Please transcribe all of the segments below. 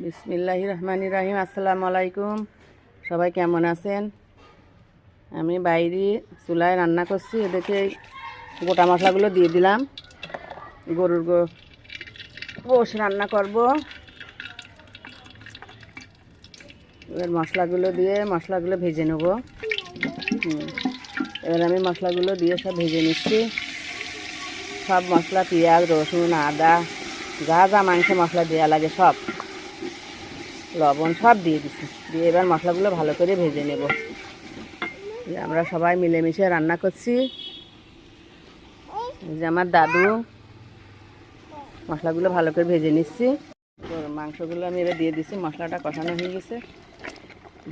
বিসমিল্লাহির রহমানির রহিম। আসসালামু আলাইকুম। সবাই কেমন আছেন? আমি বাইরে চুলায় রান্না করছি। এদেরকে গোটা মশলাগুলো দিয়ে দিলাম। গরুর গোশ রান্না করব। এবার মশলাগুলো দিয়ে মশলাগুলো ভেজে নেব। এবার আমি মশলাগুলো দিয়ে সব ভেজে নিচ্ছি। সব মশলা, পেঁয়াজ, রসুন, আদা, যা যা মাংস মশলা দেওয়া লাগে সব, লবণ সব দিয়ে দিচ্ছি। দিয়ে এবার মশলাগুলো ভালো করে ভেজে নেব। আমরা সবাই মিলেমিশে রান্না করছি। যে আমার দাদু মশলাগুলো ভালো করে ভেজে নিচ্ছি। তো মাংসগুলো আমি এবার দিয়ে দিচ্ছি। মশলাটা কষানো হয়ে গেছে,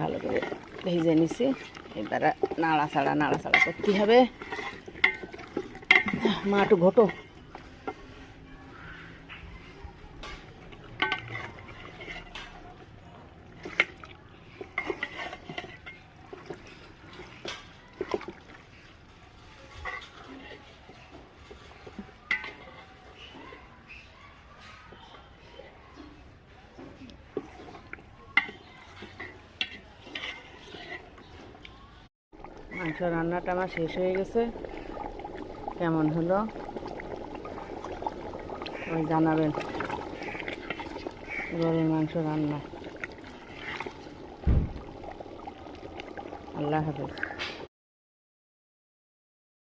ভালো করে ভেজে নিচ্ছি। এবার নাড়াচাড়া করতে হবে। মা একটু ঘটো। মাংস রান্নাটা আমার শেষ হয়ে গেছে। কেমন হলো ওই জানাবেন। গরুর মাংস রান্না। আল্লাহ হাফেজ।